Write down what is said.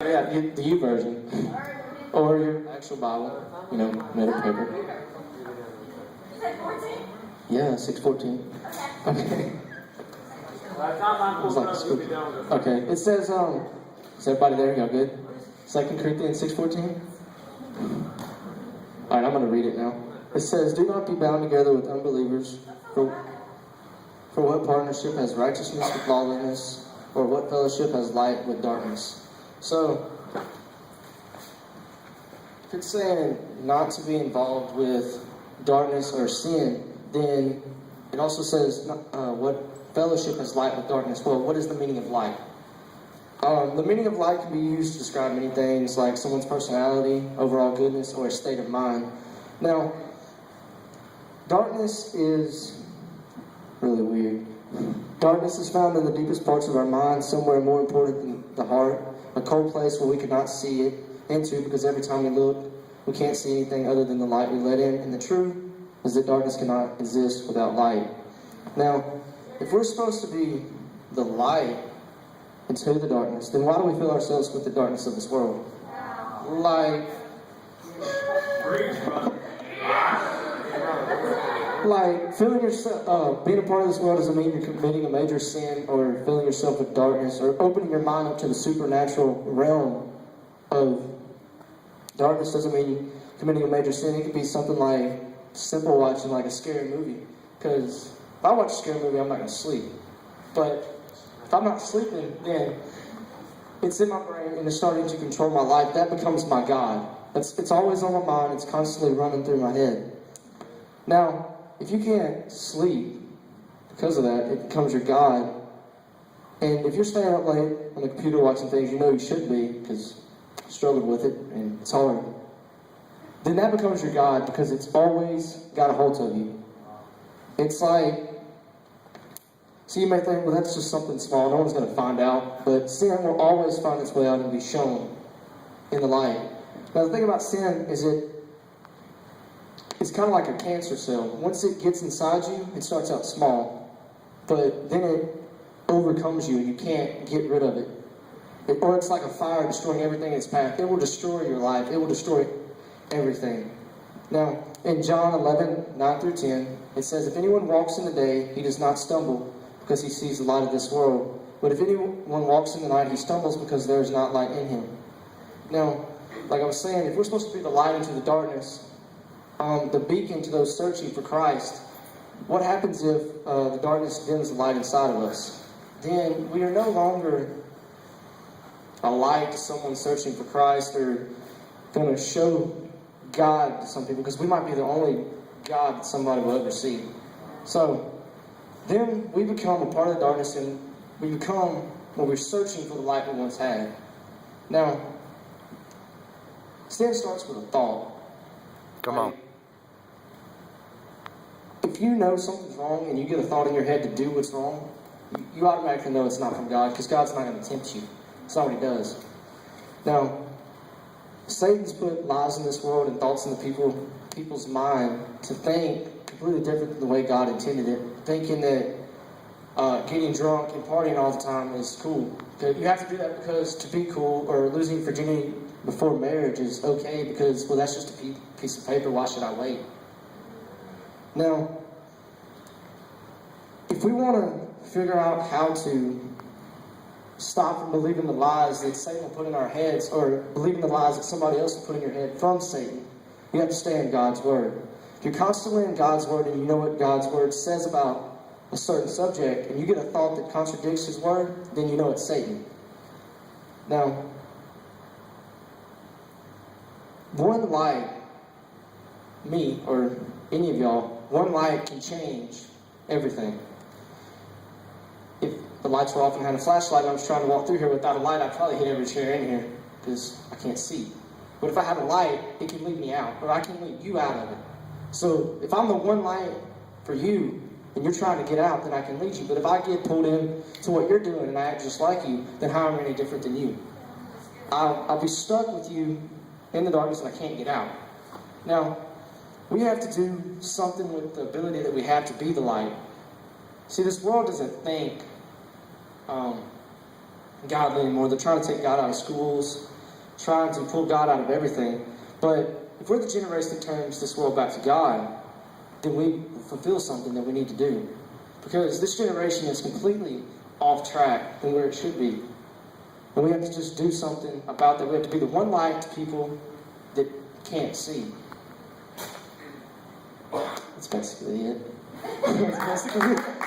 Yeah, get the U version. Or your actual Bible, made of paper. You said 14? Yeah, 6:14. Okay. It was like spooky. Okay, it says, is everybody there? Y'all good? 2 Corinthians 6:14? Alright, I'm going to read it now. It says, "Do not be bound together with unbelievers, for what partnership has righteousness with lawlessness, or what fellowship has light with darkness?" So, if it's saying not to be involved with darkness or sin, then it also says what fellowship has light with darkness. Well, what is the meaning of light? The meaning of light can be used to describe many things, like someone's personality, overall goodness, or a state of mind. Now, darkness is really weird. Darkness is found in the deepest parts of our mind, somewhere more important than the heart, a cold place where we cannot see it into, because every time we look, we can't see anything other than the light we let in. And the truth is that darkness cannot exist without light. Now, if we're supposed to be the light into the darkness, then why do we fill ourselves with the darkness of this world? Like filling yourself, being a part of this world doesn't mean you're committing a major sin or filling yourself with darkness or opening your mind up to the supernatural realm of darkness. Doesn't mean committing a major sin. It could be something like simple watching like a scary movie. Because if I watch a scary movie, I'm not going to sleep. But if I'm not sleeping, then it's in my brain and it's starting to control my life. That becomes my God. It's always on my mind. It's constantly running through my head. Now, if you can't sleep because of that, it becomes your God. And if you're staying up late on the computer watching things you know you shouldn't be because you struggled with it and it's hard, then that becomes your God because it's always got a hold of you. It's like, so you may think, well, that's just something small, no one's going to find out. But sin will always find its way out and be shown in the light. Now, the thing about sin is it's kind of like a cancer cell. Once it gets inside you, it starts out small. But then it overcomes you and you can't get rid of it. Or it's like a fire destroying everything in its path. It will destroy your life. It will destroy everything. Now, in John 11:9-10, it says, "If anyone walks in the day, he does not stumble because he sees the light of this world. But if anyone walks in the night, he stumbles because there is not light in him." Now, like I was saying, if we're supposed to be the light into the darkness, the beacon to those searching for Christ, what happens if the darkness dims the light inside of us? Then we are no longer a light to someone searching for Christ or going to show God to some people, because we might be the only God that somebody will ever see. So then we become a part of the darkness and we become when we're searching for the light we once had. Now, sin starts with a thought. Come on. If you know something's wrong and you get a thought in your head to do what's wrong, you automatically know it's not from God, because God's not going to tempt you. It's not what He does. Now, Satan's put lies in this world and thoughts in the people's mind to think completely different than the way God intended it, thinking that getting drunk and partying all the time is cool. You have to do that because to be cool, or losing virginity before marriage is okay because, well, that's just a piece of paper. Why should I wait? Now, if we want to figure out how to stop from believing the lies that Satan will put in our heads, or believing the lies that somebody else will put in your head from Satan, you have to stay in God's Word. If you're constantly in God's Word and you know what God's Word says about a certain subject, and you get a thought that contradicts His Word, then you know it's Satan. Now, one light, me, or any of y'all, one light can change everything. If the lights were off and I had a flashlight and I was trying to walk through here without a light, I'd probably hit every chair in here because I can't see. But if I have a light, it can lead me out, or I can lead you out of it. So if I'm the one light for you and you're trying to get out, then I can lead you. But if I get pulled in to what you're doing and I act just like you, then how am I any different than you? I'll be stuck with you in the darkness and I can't get out. Now, we have to do something with the ability that we have to be the light. See, this world doesn't think godly anymore. They're trying to take God out of schools, trying to pull God out of everything. But if we're the generation that turns this world back to God, then we fulfill something that we need to do. Because this generation is completely off track than where it should be. And we have to just do something about that. We have to be the one light to people that can't see. That's basically it. That's basically it.